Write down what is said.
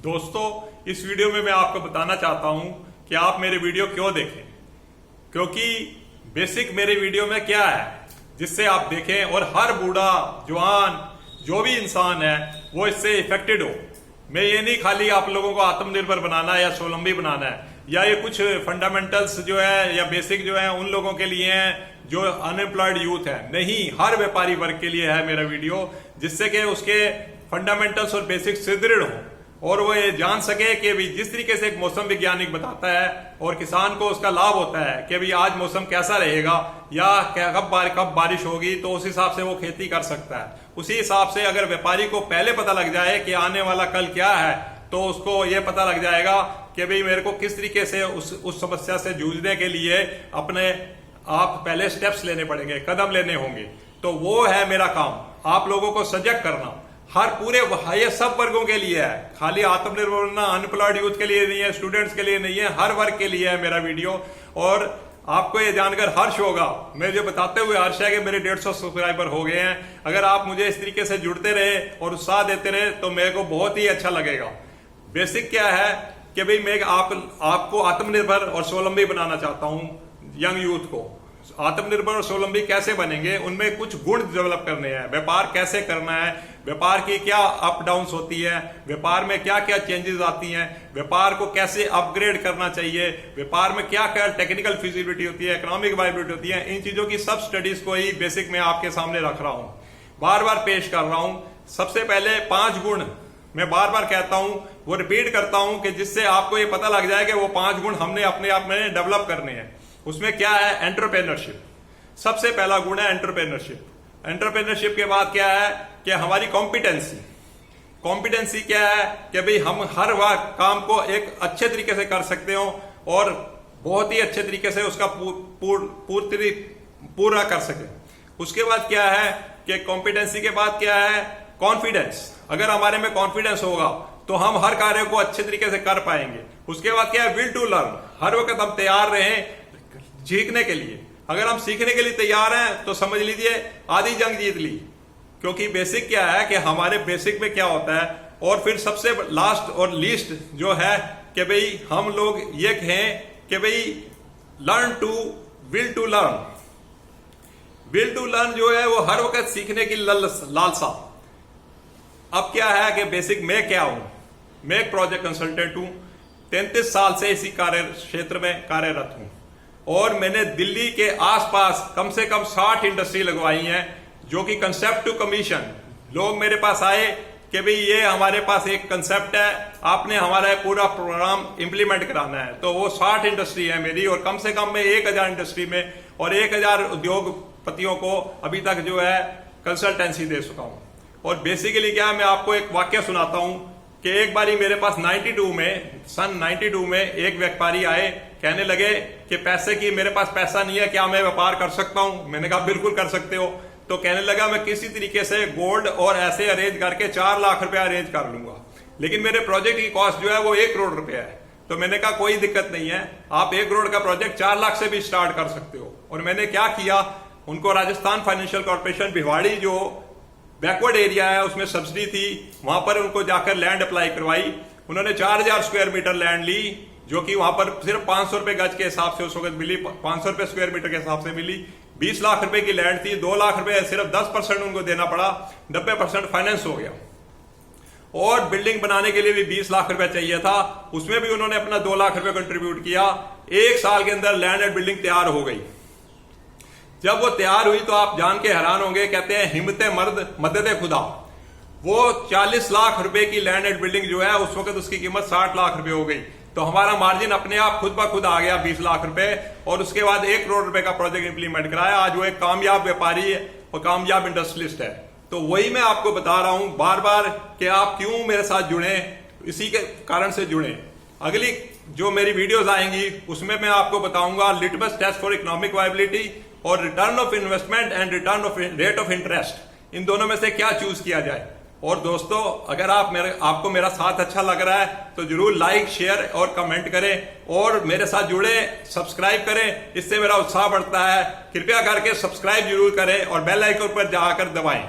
दोस्तों, इस वीडियो में मैं आपको बताना चाहता हूं कि आप मेरे वीडियो क्यों देखें, क्योंकि बेसिक मेरे वीडियो में क्या है जिससे आप देखें और हर बूढ़ा जवान जो भी इंसान है वो इससे इफेक्टेड हो। मैं ये नहीं खाली आप लोगों को आत्मनिर्भर बनाना है या स्वावलंबी बनाना है या ये कुछ फंडामेंटल्स जो है या बेसिक जो है उन लोगों के लिए है जो अनएम्प्लॉयड यूथ है। नहीं, हर व्यापारी वर्ग के लिए है मेरा वीडियो, जिससे कि उसके फंडामेंटल्स और बेसिक सुदृढ़ हो और वो ये जान सके कि भी जिस तरीके से एक मौसम वैज्ञानिक बताता है और किसान को उसका लाभ होता है कि भी आज मौसम कैसा रहेगा या कब बारिश होगी, तो उस हिसाब से वो खेती कर सकता है। उसी हिसाब से अगर व्यापारी को पहले पता लग जाए कि आने वाला कल क्या है, तो उसको ये पता लग जाएगा कि भाई मेरे को किस तरीके से उस समस्या से जूझने के लिए अपने आप पहले स्टेप्स लेने पड़ेंगे, कदम लेने होंगे। तो वो है मेरा काम, आप लोगों को सजग करना। हर पूरे ये सब वर्गों के लिए है, खाली आत्मनिर्भर बनना अनएम्प्लॉयड यूथ के लिए नहीं है, स्टूडेंट्स के लिए नहीं है, हर वर्ग के लिए है मेरा वीडियो। और आपको ये जानकर हर्ष होगा, मुझे बताते हुए हर्ष है कि मेरे 150 सब्सक्राइबर हो गए हैं। अगर आप मुझे इस तरीके से जुड़ते रहे और उत्साह देते रहे तो मेरे को बहुत ही अच्छा लगेगा। बेसिक क्या है कि भाई मैं आपको आत्मनिर्भर और स्वावलंबी बनाना चाहता हूं। यंग यूथ को आत्मनिर्भर और स्वावलंबी कैसे बनेंगे, उनमें कुछ गुण डेवलप करने हैं। व्यापार कैसे करना है, व्यापार की क्या अप डाउन्स होती है, व्यापार में क्या क्या चेंजेस आती हैं, व्यापार को कैसे अपग्रेड करना चाहिए, व्यापार में क्या क्या टेक्निकल फिजिबिलिटी होती है, इकोनॉमिक वाइबिलिटी होती है, इन चीजों की सब स्टडीज को ही बेसिक में आपके सामने रख रहा हूं, बार बार पेश कर रहा हूं। सबसे पहले 5 गुण मैं बार बार कहता हूं, वो रिपीट करता हूं कि जिससे आपको ये पता लग जाए कि वो 5 गुण हमने अपने आप में डेवलप करने हैं। उसमें क्या है? एंटरप्रेन्योरशिप। सबसे पहला गुण है एंटरप्रेन्योरशिप। एंटरप्रेन्योरशिप के बाद क्या है कि हमारी कॉम्पिटेंसी। कॉम्पिटेंसी क्या है कि भाई हम हर वह काम को एक अच्छे तरीके से कर सकते हो और बहुत ही अच्छे तरीके से उसका पूरा कर सके। उसके बाद क्या है कि कॉम्पिटेंसी के बाद क्या है? कॉन्फिडेंस। अगर हमारे में कॉन्फिडेंस होगा तो हम हर कार्य को अच्छे तरीके से कर पाएंगे। उसके बाद क्या है? Will to learn. हर वक्त हम तैयार रहें सीखने के लिए। अगर हम सीखने के लिए तैयार हैं तो समझ लीजिए आधी जंग जीत ली, क्योंकि बेसिक क्या है कि हमारे बेसिक में क्या होता है। और फिर सबसे लास्ट और लीस्ट जो है कि भाई हम लोग ये कहें कि भाई learn to will to learn. Will to learn जो है वो हर वक्त सीखने की लालसा। अब क्या है कि बेसिक मैं क्या हूं? मैं एक प्रोजेक्ट कंसल्टेंट हूं, 33 साल से इसी कार्य क्षेत्र में कार्यरत हूं और मैंने दिल्ली के आसपास कम से कम 60 इंडस्ट्री लगवाई हैं, जो कि कंसेप्ट टू कमीशन। लोग मेरे पास आए कि भाई ये हमारे पास एक कंसेप्ट है, आपने हमारा पूरा प्रोग्राम इंप्लीमेंट कराना है। तो वो 60 इंडस्ट्री है मेरी और कम से कम मैं 1000 इंडस्ट्री में और 1000 उद्योगपतियों को अभी तक जो है कंसल्टेंसी दे चुका हूं। और बेसिकली क्या है, मैं आपको एक वाक्य सुनाता हूं कि एक बारी मेरे पास सन 92 में एक व्यापारी आए, कहने लगे कि पैसे की मेरे पास पैसा नहीं है, क्या मैं व्यापार कर सकता हूं? मैंने कहा बिल्कुल कर सकते हो। तो कहने लगा मैं किसी तरीके से गोल्ड और ऐसे अरेंज करके 4 लाख रुपया अरेंज कर लूंगा, लेकिन मेरे प्रोजेक्ट की कॉस्ट जो है वो 1 करोड़ रुपया है। तो मैंने कहा कोई दिक्कत नहीं है, आप 1 करोड़ का प्रोजेक्ट 4 लाख से भी स्टार्ट कर सकते हो। और मैंने क्या किया, उनको राजस्थान फाइनेंशियल कॉर्पोरेशन भिवाड़ी जो बैकवर्ड एरिया है उसमें सब्सिडी थी, वहां पर उनको जाकर लैंड अप्लाई करवाई। उन्होंने 4000 स्क्वायर मीटर लैंड ली, जो कि वहां पर सिर्फ 500 रुपए गज के हिसाब से उस वक्त मिली, 500 रुपए स्क्वायर मीटर के हिसाब से मिली। 20 लाख रुपए की लैंड थी, 2 लाख रुपए सिर्फ 10% उनको देना पड़ा, 90% फाइनेंस हो गया। और बिल्डिंग बनाने के लिए भी 20 लाख रुपए चाहिए था, उसमें भी उन्होंने अपना 2 लाख रुपए कंट्रीब्यूट किया। 1 साल के अंदर लैंड एंड बिल्डिंग तैयार हो गई। जब वो तैयार हुई तो आप जान के हैरान होंगे, कहते हैं हिम्मते मर्द मदद खुदा। वो 40 लाख रुपए की लैंड एंड बिल्डिंग जो है उस वक्त उसकी कीमत 60 लाख रुपए हो गई। तो हमारा मार्जिन अपने आप खुद ब खुद आ गया 20 लाख रुपए और उसके बाद 1 करोड़ रुपए का प्रोजेक्ट इंप्लीमेंट कराया। आज वो एक कामयाब व्यापारी है और कामयाब इंडस्ट्रियलिस्ट है। तो वही मैं आपको बता रहा हूं बार बार कि आप क्यों मेरे साथ जुड़े, इसी के कारण से जुड़े। अगली जो मेरी वीडियोस आएंगी उसमें मैं आपको बताऊंगा litmus test for economic viability और return of investment and return of rate of interest, इन दोनों में से क्या चूज किया जाए। और दोस्तों, अगर आपको मेरा साथ अच्छा लग रहा है तो जरूर लाइक, शेयर और कमेंट करें और मेरे साथ जुड़े, सब्सक्राइब करें, इससे मेरा उत्साह बढ़ता है। कृपया करके सब्सक्राइब जरूर करें और बेल आइकन पर जाकर दबाएं।